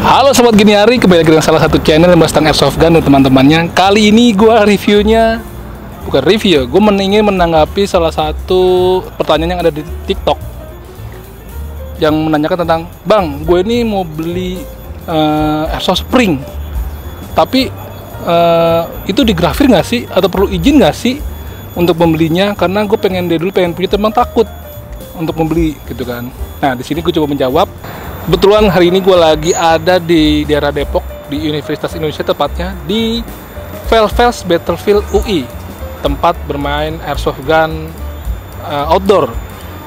Halo Sobat Gini Hari, kembali lagi dengan salah satu channel yang bahas tentang airsoft gun dan teman-temannya. Kali ini gue reviewnya, bukan review, gue ingin menanggapi salah satu pertanyaan yang ada di TikTok yang menanyakan tentang, Bang, gue ini mau beli airsoft spring, tapi itu digrafir nggak sih? Atau perlu izin nggak sih untuk membelinya? Karena gue pengen punya, teman takut untuk membeli gitu kan. Nah, di sini gue coba menjawab. Kebetulan hari ini gue lagi ada di daerah Depok, di Universitas Indonesia, tepatnya di Velvels Battlefield UI, tempat bermain airsoft gun outdoor,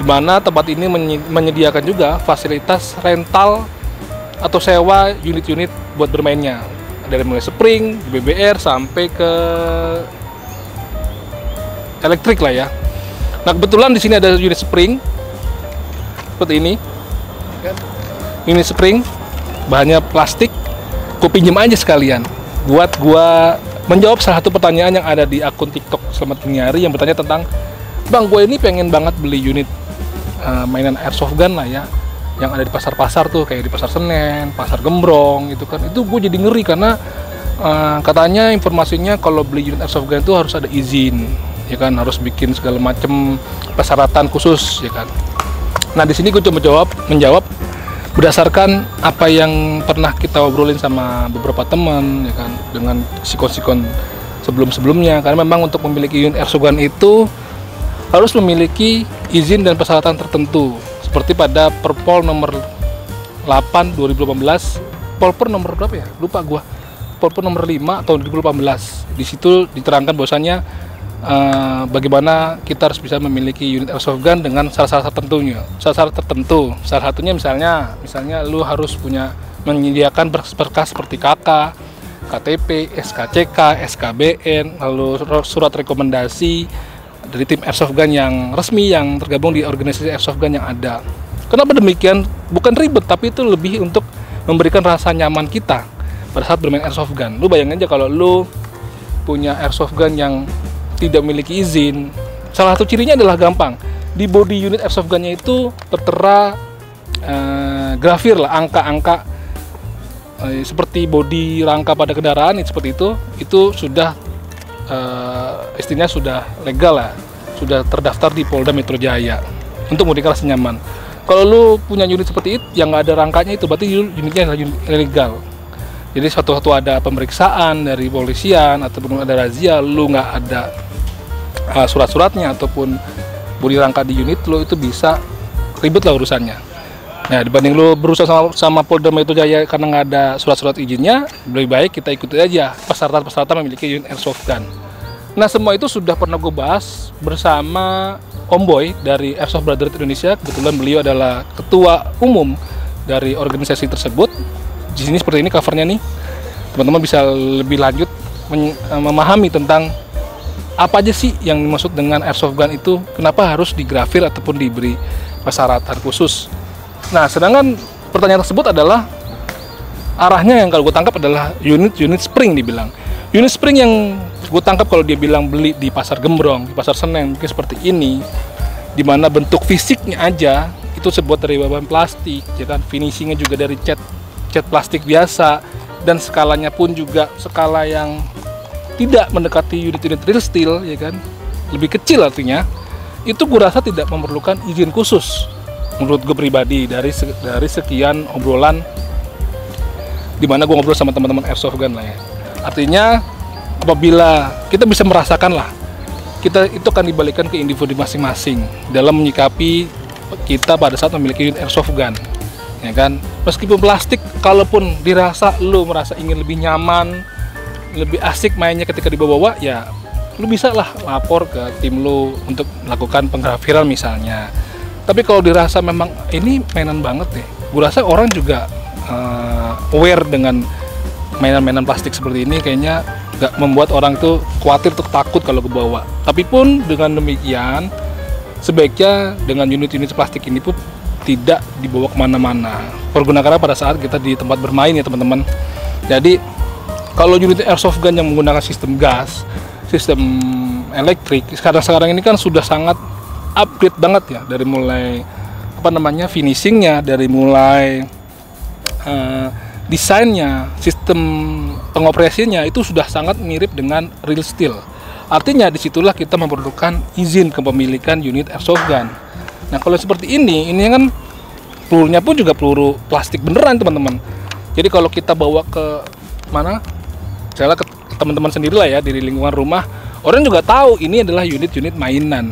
di mana tempat ini menyediakan juga fasilitas rental atau sewa unit-unit buat bermainnya, dari mulai spring, BBR sampai ke elektrik lah ya. Nah, kebetulan di sini ada unit spring seperti ini. Ini spring, bahannya plastik. Gue pinjem aja sekalian buat gua menjawab salah satu pertanyaan yang ada di akun TikTok Selamat Gini Hari yang bertanya tentang, Bang, gue ini pengen banget beli unit mainan airsoft gun lah ya, yang ada di pasar-pasar tuh, kayak di Pasar Senen, Pasar Gembrong gitu kan. Itu gue jadi ngeri karena katanya informasinya kalau beli unit airsoft gun itu harus ada izin, ya kan, harus bikin segala macam persyaratan khusus, ya kan. Nah, di sini gue coba menjawab berdasarkan apa yang pernah kita obrolin sama beberapa teman, ya kan, dengan sikon-sikon sebelum-sebelumnya. Karena memang untuk memiliki unit airsoft gun itu harus memiliki izin dan persyaratan tertentu, seperti pada Perpol nomor 8 2018, Polper nomor berapa ya? Lupa gua. Polper nomor 5 tahun 2018. Di situ diterangkan bahwasanya bagaimana kita harus bisa memiliki unit airsoft gun dengan syarat-syarat tertentu. Salah satunya misalnya lu harus menyediakan berkas seperti KK, KTP, SKCK, SKBN, lalu surat rekomendasi dari tim airsoft gun yang resmi yang tergabung di organisasi airsoft gun yang ada. Kenapa demikian? Bukan ribet, tapi itu lebih untuk memberikan rasa nyaman kita pada saat bermain airsoft gun. Lu bayangin aja kalau lu punya airsoft gun yang tidak memiliki izin. Salah satu cirinya adalah gampang, di body unit airsoft gunnya itu tertera grafir lah, angka-angka seperti body rangka pada kendaraan, seperti itu sudah istilahnya sudah legal lah, sudah terdaftar di Polda Metro Jaya untuk memberikan rasa nyaman. Kalau lu punya unit seperti itu yang nggak ada rangkanya, itu berarti unitnya adalah unit ilegal. Jadi suatu ada pemeriksaan dari polisian ataupun ada razia, lu nggak ada surat-suratnya ataupun bodi rangka di unit lo, itu bisa ribet lah urusannya. Nah, dibanding lo berusaha sama Polda Metro Jaya karena nggak ada surat-surat izinnya, lebih baik kita ikuti aja persyaratan memiliki unit airsoft gun. Nah, semua itu sudah pernah gue bahas bersama Om Boy dari Airsoft Brotherhood Indonesia. Kebetulan beliau adalah ketua umum dari organisasi tersebut. Di sini seperti ini covernya nih, teman-teman bisa lebih lanjut memahami tentang apa aja sih yang dimaksud dengan airsoft gun itu, kenapa harus digrafir ataupun diberi persyaratan khusus. Nah, sedangkan pertanyaan tersebut adalah arahnya yang kalau gue tangkap adalah unit spring dibilang. Unit spring yang gue tangkap kalau dia bilang beli di Pasar Gembrong, di Pasar Senen, mungkin seperti ini, dimana bentuk fisiknya aja itu terbuat dari bahan plastik, ya kan, finishingnya juga dari cat plastik biasa, dan skalanya pun juga skala yang tidak mendekati unit-unit real steel, ya kan, lebih kecil artinya. Itu gue rasa tidak memerlukan izin khusus menurut gue pribadi dari sekian obrolan dimana gue ngobrol sama teman-teman airsoft gun lah ya. Artinya apabila kita bisa merasakan lah, kita itu akan dibalikan ke individu masing-masing dalam menyikapi kita pada saat memiliki unit airsoft gun, ya kan. Meskipun plastik, kalaupun dirasa lu merasa ingin lebih nyaman, lebih asik mainnya ketika dibawa, ya lu bisa lah lapor ke tim lu untuk melakukan penggrafiran misalnya. Tapi kalau dirasa memang ini mainan banget deh, gue rasa orang juga aware dengan mainan-mainan plastik seperti ini, kayaknya gak membuat orang itu khawatir atau takut kalau kebawa. Tapi pun dengan demikian, sebaiknya dengan unit-unit plastik ini pun tidak dibawa kemana-mana, pergunakannya pada saat kita di tempat bermain ya teman-teman. Jadi kalau unit airsoft gun yang menggunakan sistem gas, sistem elektrik, sekarang ini kan sudah sangat upgrade banget ya, dari mulai finishingnya, dari mulai desainnya, sistem pengoperasiannya itu sudah sangat mirip dengan real steel. Artinya disitulah kita memerlukan izin kepemilikan unit airsoft gun. Nah kalau seperti ini kan pelurunya pun juga peluru plastik beneran teman-teman. Jadi kalau kita bawa ke mana, misalnya ke teman-teman sendiri lah ya, di lingkungan rumah, orang juga tahu ini adalah unit-unit mainan.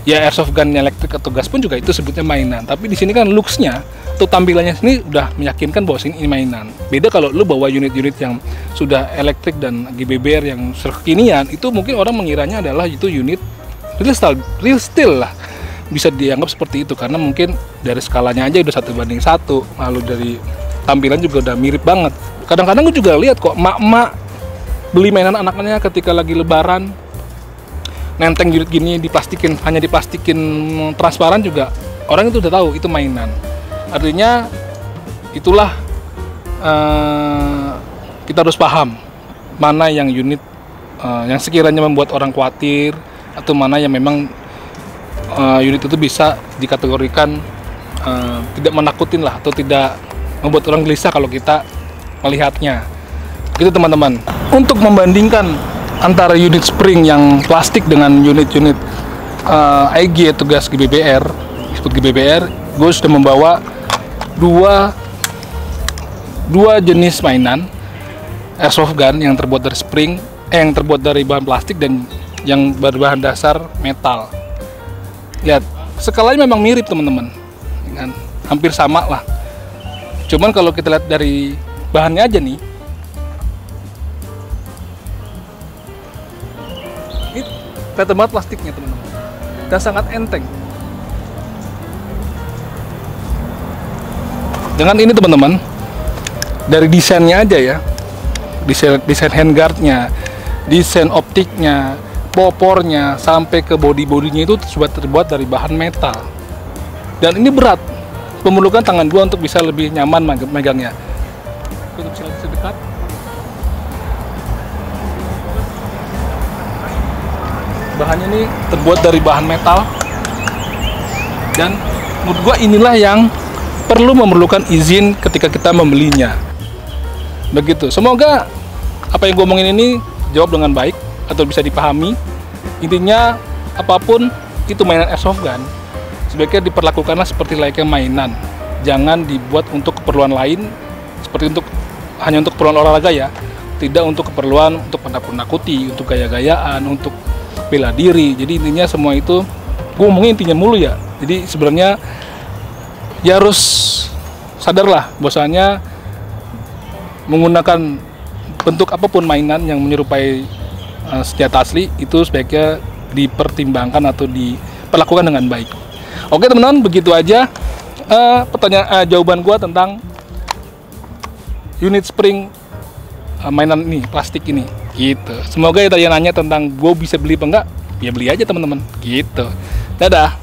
Ya airsoft gun elektrik atau gas pun juga itu sebutnya mainan. Tapi di sini kan looks-nya atau tampilannya sini udah meyakinkan bahwa ini mainan. Beda kalau lu bawa unit-unit yang sudah elektrik dan GBBR yang kekinian, itu mungkin orang mengiranya adalah itu unit real steel lah. Bisa dianggap seperti itu karena mungkin dari skalanya aja udah 1:1, lalu dari tampilan juga udah mirip banget. Kadang-kadang gue juga lihat kok mak-mak beli mainan anaknya ketika lagi lebaran, nenteng unit gini hanya diplastikin transparan juga, orang itu udah tahu itu mainan. Artinya itulah kita harus paham mana yang unit yang sekiranya membuat orang khawatir atau mana yang memang unit itu bisa dikategorikan tidak menakutin lah atau tidak membuat orang gelisah kalau kita melihatnya. Gitu teman-teman. Untuk membandingkan antara unit spring yang plastik dengan unit-unit IG atau gas GBBR, disebut GBBR, gue sudah membawa dua jenis mainan airsoft gun yang terbuat dari spring, yang terbuat dari bahan plastik dan yang berbahan dasar metal. Lihat, skalanya memang mirip teman-teman, kan? Hampir sama lah. Cuman kalau kita lihat dari bahannya aja nih, ini kelihatan banget plastiknya teman-teman, dan sangat enteng. Dengan ini teman-teman, dari desainnya aja ya, desain handguardnya, desain optiknya, popornya, sampai ke body-bodinya itu sudah terbuat dari bahan metal. Dan ini berat, memerlukan tangan gua untuk bisa lebih nyaman megangnya. Untuk bisa lebih dekat. Bahannya ini terbuat dari bahan metal, dan menurut gua inilah yang memerlukan izin ketika kita membelinya. Begitu. Semoga apa yang gue omongin ini jawab dengan baik atau bisa dipahami. Intinya apapun itu mainan airsoft gun, sebaiknya diperlakukanlah seperti layaknya mainan. Jangan dibuat untuk keperluan lain, seperti hanya untuk keperluan olahraga ya. Tidak untuk keperluan untuk menakut-nakuti, untuk gaya-gayaan, untuk bela diri. Jadi intinya semua itu gue ngomongin intinya mulu ya. Jadi sebenarnya ya harus sadarlah bahwasanya menggunakan bentuk apapun mainan yang menyerupai senjata asli itu sebaiknya dipertimbangkan atau diperlakukan dengan baik. Oke teman-teman, begitu aja jawaban gua tentang unit spring mainan ini, plastik ini gitu. Semoga ya tadi nanya tentang gue bisa beli apa enggak, ya beli aja teman-teman gitu. Dadah.